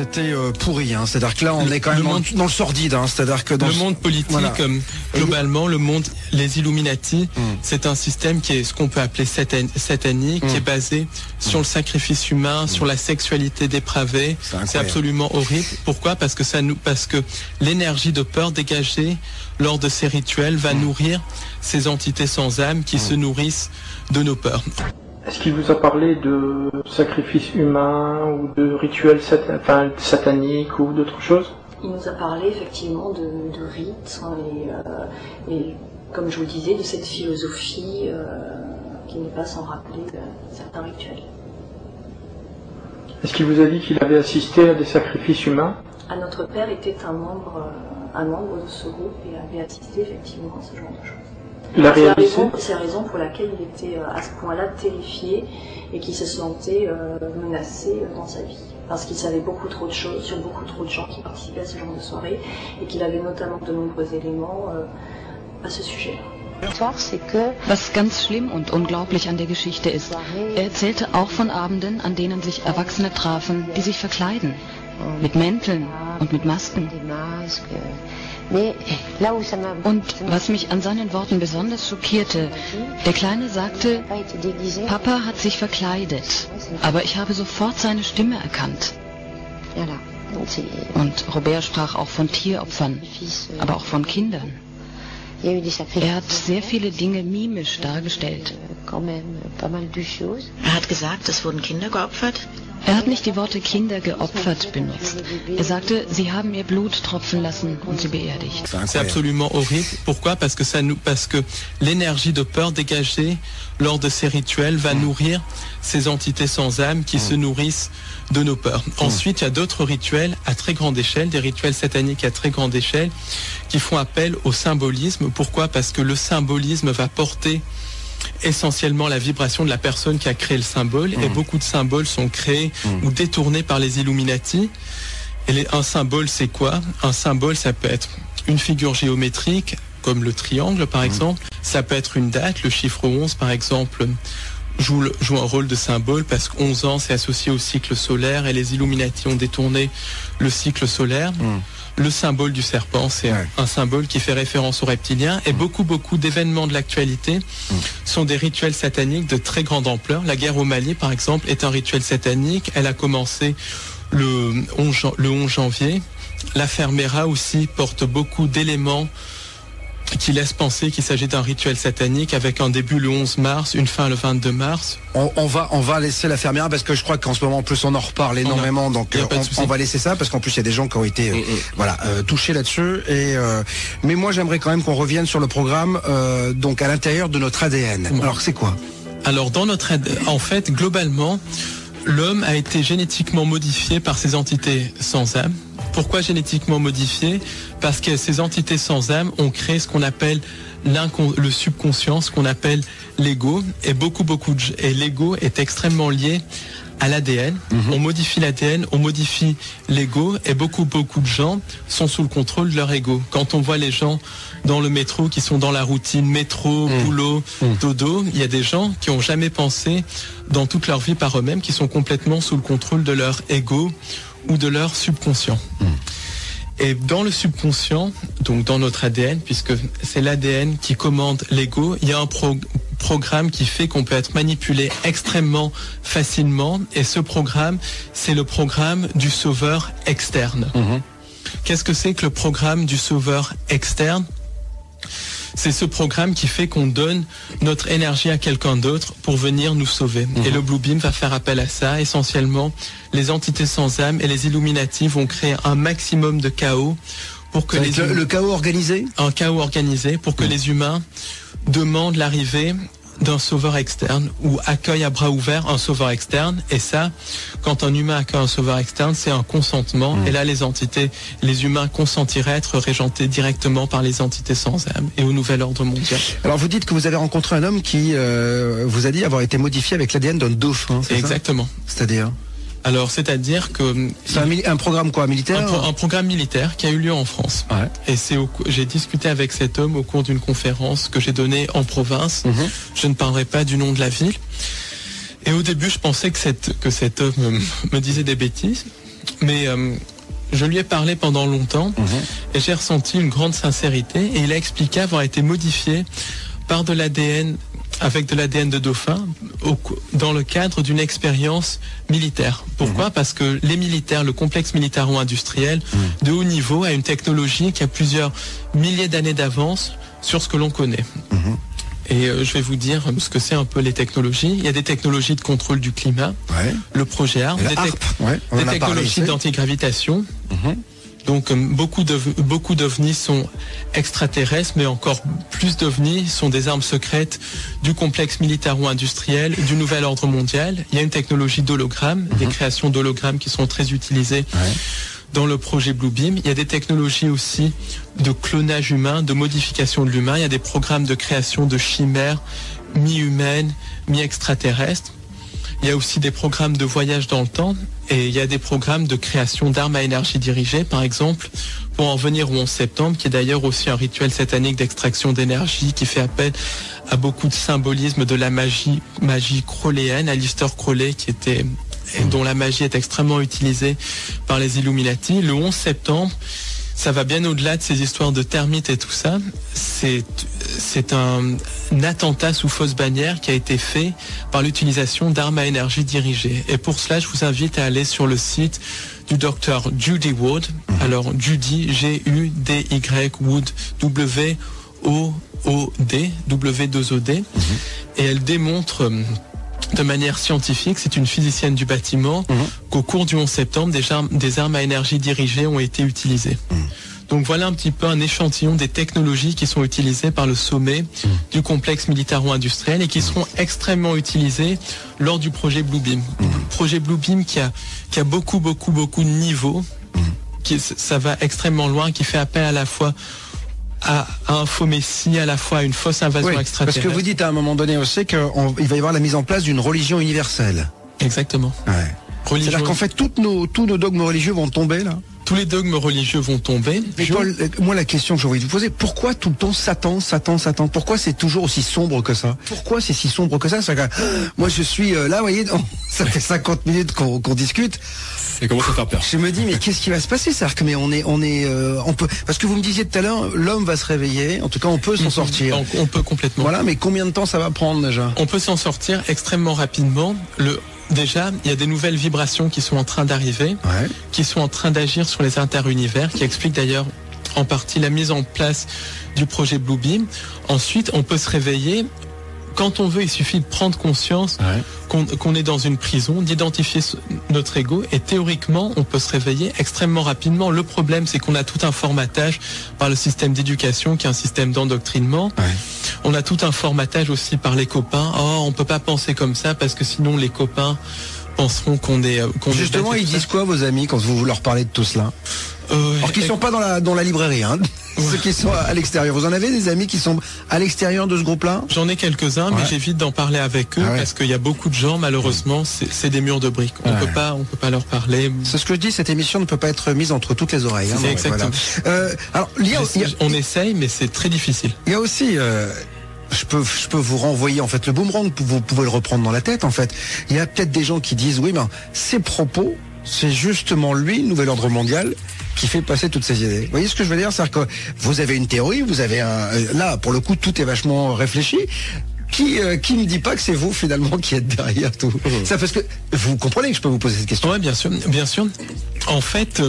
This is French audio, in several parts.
c'était pourri. C'est-à-dire que là, on est quand même dans le sordide. C'est-à-dire que dans le monde politique, globalement, le monde, les Illuminati, c'est un système qui est ce qu'on peut appeler satanique, qui est basé sur le sacrifice humain, sur la sexualité dépravée. C'est absolument horrible. Pourquoi ? Parce que l'énergie de peur dégagée lors de ces rituels va nourrir ces entités sans âme qui se nourrissent de nos peurs. Est-ce qu'il vous a parlé de sacrifices humains ou de rituels sataniques ou d'autres choses ? Il nous a parlé effectivement de rites et comme je vous le disais, de cette philosophie qui n'est pas sans rappeler certains rituels. Est-ce qu'il vous a dit qu'il avait assisté à des sacrifices humains ? Notre père était un membre de ce groupe et avait assisté effectivement à ce genre de choses. C'est la raison pour laquelle il était à ce point-là terrifié et qu'il se sentait menacé dans sa vie. Parce qu'il savait beaucoup trop de choses sur beaucoup trop de gens qui participaient à ce genre de soirée et qu'il avait notamment de nombreux éléments à ce sujet-là. Was ganz schlimm und unglaublich an der Geschichte ist, erzählte auch von Abenden, an denen sich Erwachsene trafen, die sich verkleiden. Mit Mänteln und mit Masken. Und was mich an seinen Worten besonders schockierte, der Kleine sagte, Papa hat sich verkleidet, aber ich habe sofort seine Stimme erkannt. Und Robert sprach auch von Tieropfern, aber auch von Kindern. Er hat sehr viele Dinge mimisch dargestellt. Er hat gesagt, es wurden Kinder geopfert? Er hat nicht die Worte Kinder geopfert benutzt. Er sagte, sie haben ihr Blut tropfen lassen und sie beerdigt. C'est absolument horrible. Pourquoi ? Parce que l'énergie de peur dégagée lors de ces rituels va nourrir ces entités sans âme qui se nourrissent de nos peurs. Ensuite, il y a d'autres rituels à très grande échelle, des rituels sataniques à très grande échelle, qui font appel au symbolisme. Pourquoi ? Parce que le symbolisme va porter essentiellement la vibration de la personne qui a créé le symbole et beaucoup de symboles sont créés ou détournés par les Illuminati. Et un symbole, c'est quoi ? Un symbole, ça peut être une figure géométrique, comme le triangle par exemple. Ça peut être une date, le chiffre 11 par exemple joue un rôle de symbole parce que 11 ans c'est associé au cycle solaire et les Illuminati ont détourné le cycle solaire. Le symbole du serpent, c'est un symbole qui fait référence aux reptiliens et beaucoup d'événements de l'actualité sont des rituels sataniques de très grande ampleur. La guerre au Mali, par exemple, est un rituel satanique. Elle a commencé le 11 janvier. L'affaire Mera aussi porte beaucoup d'éléments qui laisse penser qu'il s'agit d'un rituel satanique avec un début le 11 mars, une fin le 22 mars. On va laisser la fermière parce que je crois qu'en ce moment en plus on en reparle énormément, donc on va laisser ça parce qu'en plus il y a des gens qui ont été touchés là-dessus. Mais moi j'aimerais quand même qu'on revienne sur le programme donc à l'intérieur de notre ADN. Alors c'est quoi ? Alors en fait globalement l'homme a été génétiquement modifié par ces entités sans âme. Pourquoi génétiquement modifié ? Parce que ces entités sans âme ont créé ce qu'on appelle le subconscient, ce qu'on appelle l'ego, et l'ego est extrêmement lié à l'ADN. On modifie l'ADN, on modifie l'ego, et beaucoup de gens sont sous le contrôle de leur ego. Quand on voit les gens dans le métro qui sont dans la routine métro, boulot, dodo, il y a des gens qui n'ont jamais pensé dans toute leur vie par eux-mêmes, qui sont complètement sous le contrôle de leur ego ou de leur subconscient. Et dans le subconscient, donc dans notre ADN, puisque c'est l'ADN qui commande l'ego, il y a un programme qui fait qu'on peut être manipulé extrêmement facilement. Et ce programme, c'est le programme du sauveur externe. Qu'est-ce que c'est que le programme du sauveur externe ? C'est ce programme qui fait qu'on donne notre énergie à quelqu'un d'autre pour venir nous sauver. Et le Blue Beam va faire appel à ça. Essentiellement, les entités sans âme et les Illuminati vont créer un maximum de chaos pour que le chaos organisé ? Un chaos organisé pour que les humains demandent l'arrivée d'un sauveur externe ou accueille à bras ouverts un sauveur externe. Et ça, quand un humain accueille un sauveur externe, c'est un consentement. Et là, les humains consentiraient à être régentés directement par les entités sans âme et au nouvel ordre mondial. Alors vous dites que vous avez rencontré un homme qui vous a dit avoir été modifié avec l'ADN d'un dauphin, c'est exactement. Ça ? C'est-à-dire ? Alors, c'est-à-dire que... C'est un programme quoi, militaire ? Un programme militaire qui a eu lieu en France. Et j'ai discuté avec cet homme au cours d'une conférence que j'ai donnée en province. Je ne parlerai pas du nom de la ville. Et au début, je pensais que cet homme me disait des bêtises. mais je lui ai parlé pendant longtemps et j'ai ressenti une grande sincérité, et il a expliqué avoir été modifié par de l'ADN, avec de l'ADN de dauphin, dans le cadre d'une expérience militaire. Pourquoi ? Parce que les militaires, le complexe militaro-industriel de haut niveau a une technologie qui a plusieurs milliers d'années d'avance sur ce que l'on connaît. Et je vais vous dire ce que c'est un peu les technologies. Il y a des technologies de contrôle du climat, le projet ARP, des technologies d'antigravitation. Donc beaucoup d'ovnis sont extraterrestres, mais encore plus d'ovnis sont des armes secrètes du complexe militaro-industriel du nouvel ordre mondial. Il y a une technologie d'hologramme, des créations d'hologrammes qui sont très utilisées dans le projet Bluebeam. Il y a des technologies aussi de clonage humain, de modification de l'humain. Il y a des programmes de création de chimères mi-humaines, mi-extraterrestres. Il y a aussi des programmes de voyage dans le temps, et il y a des programmes de création d'armes à énergie dirigée, par exemple, pour en venir au 11 septembre, qui est d'ailleurs aussi un rituel satanique d'extraction d'énergie, qui fait appel à beaucoup de symbolisme de la magie crowleyenne, Aleister Crowley, dont la magie est extrêmement utilisée par les Illuminati. Le 11 septembre, ça va bien au-delà de ces histoires de termites et tout ça. C'est un attentat sous fausse bannière qui a été fait par l'utilisation d'armes à énergie dirigées. Et pour cela, je vous invite à aller sur le site du docteur Judy Wood. Alors Judy, G-U-D-Y, Wood, W-O-O-D, W-2-O-D. Et elle démontre de manière scientifique, c'est une physicienne du bâtiment, qu'au cours du 11 septembre, des armes à énergie dirigée ont été utilisées. Donc voilà un petit peu un échantillon des technologies qui sont utilisées par le sommet du complexe militaro-industriel et qui seront extrêmement utilisées lors du projet Bluebeam. Projet Bluebeam qui a beaucoup de niveaux, ça va extrêmement loin, qui fait appel à la fois à un faux messie, à la fois à une fausse invasion extraterrestre. Parce que vous dites à un moment donné aussi qu'il va y avoir la mise en place d'une religion universelle. Exactement. C'est-à-dire qu'en fait tous nos dogmes religieux vont tomber là. Tous les dogmes religieux vont tomber. Mais Paul, moi la question que j'ai envie de vous poser, pourquoi tout le temps Satan ? Pourquoi c'est toujours aussi sombre que ça ? Pourquoi c'est si sombre que ça ? Moi je suis là, vous voyez, ça fait 50 minutes qu'on discute. Ça commence à faire peur. Je me dis mais qu'est-ce qui va se passer ? C'est-à-dire que on peut, parce que vous me disiez tout à l'heure, l'homme va se réveiller. En tout cas, on peut s'en sortir. On peut complètement. Voilà, mais combien de temps ça va prendre déjà ? On peut s'en sortir extrêmement rapidement. Déjà, il y a des nouvelles vibrations qui sont en train d'arriver, qui sont en train d'agir sur les interunivers, qui expliquent d'ailleurs en partie la mise en place du projet Bluebeam. Ensuite, on peut se réveiller. Quand on veut, il suffit de prendre conscience qu'on est dans une prison, d'identifier notre ego, et théoriquement, on peut se réveiller extrêmement rapidement. Le problème, c'est qu'on a tout un formatage par le système d'éducation, qui est un système d'endoctrinement. On a tout un formatage aussi par les copains. Oh, on peut pas penser comme ça, parce que sinon les copains penseront qu'on est... Justement, ils disent quoi, vos amis, quand vous leur parlez de tout cela ? Alors qu'ils sont pas dans la librairie, ceux qui sont à l'extérieur. Vous en avez des amis qui sont à l'extérieur de ce groupe-là ? J'en ai quelques-uns, mais j'évite d'en parler avec eux parce qu'il y a beaucoup de gens, malheureusement, c'est des murs de briques. On peut pas leur parler. C'est ce que je dis, cette émission ne peut pas être mise entre toutes les oreilles. C'est exactement. Voilà. On essaye, mais c'est très difficile. Il y a aussi... Je peux vous renvoyer en fait le boomerang, vous pouvez le reprendre dans la tête en fait. Il y a peut-être des gens qui disent oui, mais ces propos, c'est justement lui, le nouvel ordre mondial, qui fait passer toutes ces idées. Vous voyez ce que je veux dire ? C'est-à-dire que vous avez une théorie, vous avez là pour le coup tout est vachement réfléchi. Qui ne dit pas que c'est vous finalement qui êtes derrière tout ça, parce que vous comprenez que je peux vous poser cette question. Oui, bien sûr. En fait,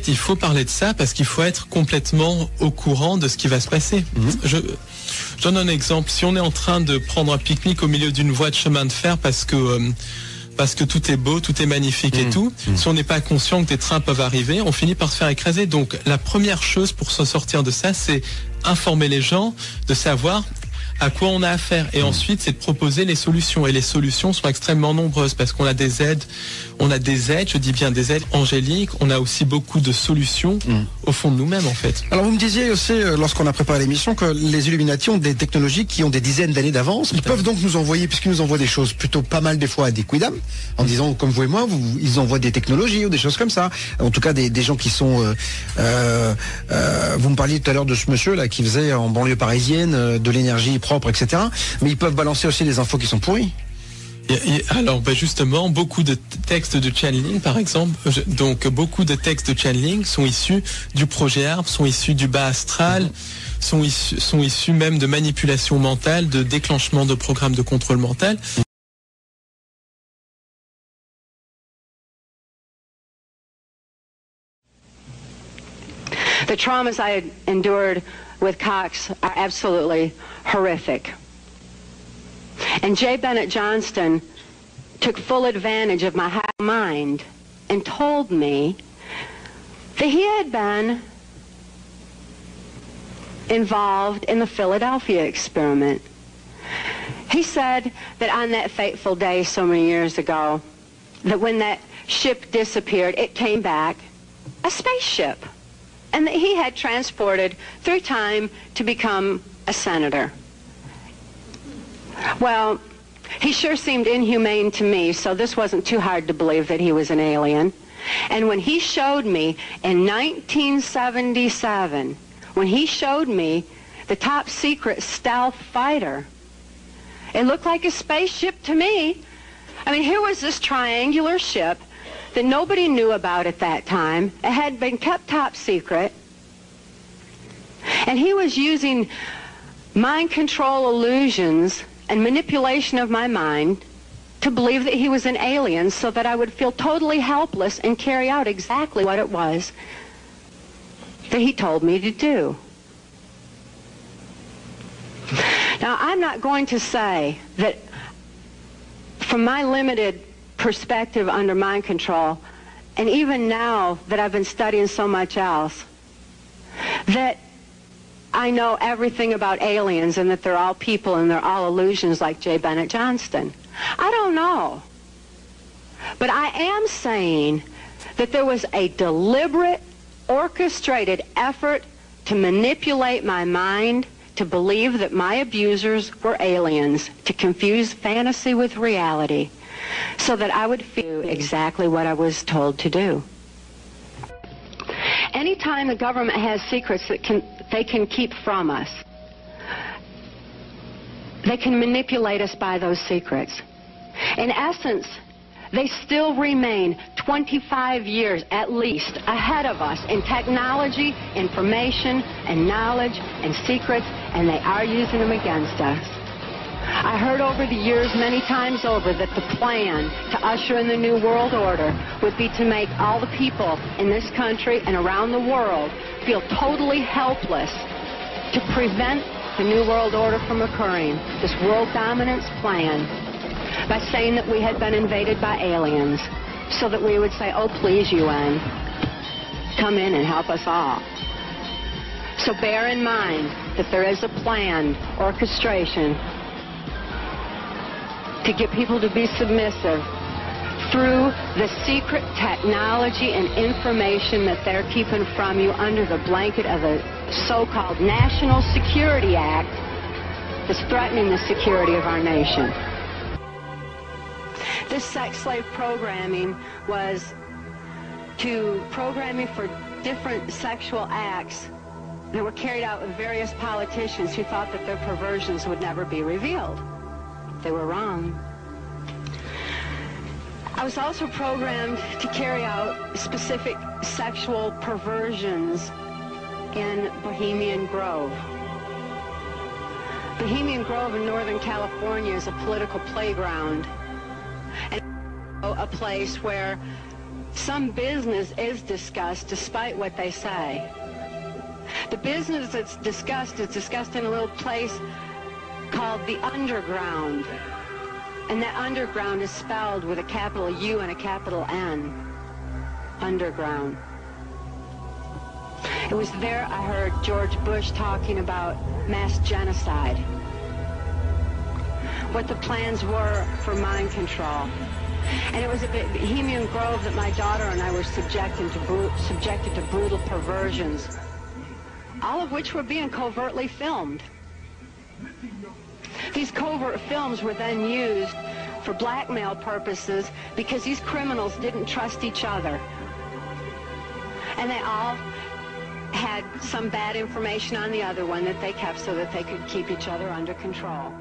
il faut parler de ça parce qu'il faut être complètement au courant de ce qui va se passer. Je donne un exemple. Si on est en train de prendre un pique-nique au milieu d'une voie de chemin de fer parce que tout est beau, tout est magnifique et tout, si on n'est pas conscient que des trains peuvent arriver, on finit par se faire écraser. Donc la première chose pour se sortir de ça, c'est informer les gens, de savoir à quoi on a affaire. Et ensuite, c'est de proposer les solutions. Et les solutions sont extrêmement nombreuses parce qu'on a des aides, je dis bien des aides angéliques, on a aussi beaucoup de solutions au fond de nous-mêmes en fait. Alors vous me disiez aussi, lorsqu'on a préparé l'émission, que les Illuminati ont des technologies qui ont des dizaines d'années d'avance. Ils peuvent donc nous envoyer, puisqu'ils nous envoient des choses plutôt pas mal des fois à des quidam, en disant, comme vous et moi, ils envoient des technologies ou des choses comme ça. En tout cas, des gens qui sont... vous me parliez tout à l'heure de ce monsieur là qui faisait en banlieue parisienne de l'énergie propre, etc. Mais ils peuvent balancer aussi des infos qui sont pourries. Alors justement, beaucoup de textes de channeling, par exemple, donc beaucoup de textes de channeling sont issus du projet ARP, sont issus du bas astral, sont issus même de manipulation mentale, de déclenchement de programmes de contrôle mental. The traumas I had endured with Cox are absolutely horrific. And J. Bennett Johnston took full advantage of my high mind and told me that he had been involved in the Philadelphia experiment. He said that on that fateful day so many years ago, that when that ship disappeared, it came back a spaceship, and that he had transported through time to become a senator. Well, he sure seemed inhumane to me, so this wasn't too hard to believe that he was an alien. And when he showed me in 1977, when he showed me the top secret stealth fighter, it looked like a spaceship to me. I mean, here was this triangular ship that nobody knew about at that time. It had been kept top secret. And he was using mind control illusions and manipulation of my mind to believe that he was an alien so that I would feel totally helpless and carry out exactly what it was that he told me to do. Now, I'm not going to say that from my limited perspective under mind control, and even now that I've been studying so much else, that I know everything about aliens and that they're all people and they're all illusions like J. Bennett Johnston. I don't know. But I am saying that there was a deliberate, orchestrated effort to manipulate my mind to believe that my abusers were aliens, to confuse fantasy with reality, so that I would feel exactly what I was told to do. Anytime the government has secrets that they can keep from us, they can manipulate us by those secrets. In essence, they still remain 25 years at least ahead of us in technology, information, and knowledge, and secrets, and they are using them against us. I heard over the years many times over that the plan to usher in the New World Order would be to make all the people in this country and around the world feel totally helpless to prevent the New World Order from occurring, this world dominance plan, by saying that we had been invaded by aliens, so that we would say, oh, please, UN, come in and help us all. So bear in mind that there is a planned orchestration to get people to be submissive through the secret technology and information that they're keeping from you under the blanket of a so-called National Security Act that's threatening the security of our nation. This sex slave programming was to program you for different sexual acts that were carried out with various politicians who thought that their perversions would never be revealed. They were wrong. I was also programmed to carry out specific sexual perversions in Bohemian Grove. Bohemian Grove in Northern California is a political playground, and a place where some business is discussed despite what they say. The business that's discussed is discussed in a little place called the Underground. And that underground is spelled with a capital U and a capital N. Underground. It was there I heard George Bush talking about mass genocide. What the plans were for mind control. And it was at Bohemian Grove that my daughter and I were subjected to brutal perversions, all of which were being covertly filmed. These covert films were then used for blackmail purposes because these criminals didn't trust each other. And they all had some bad information on the other one that they kept so that they could keep each other under control.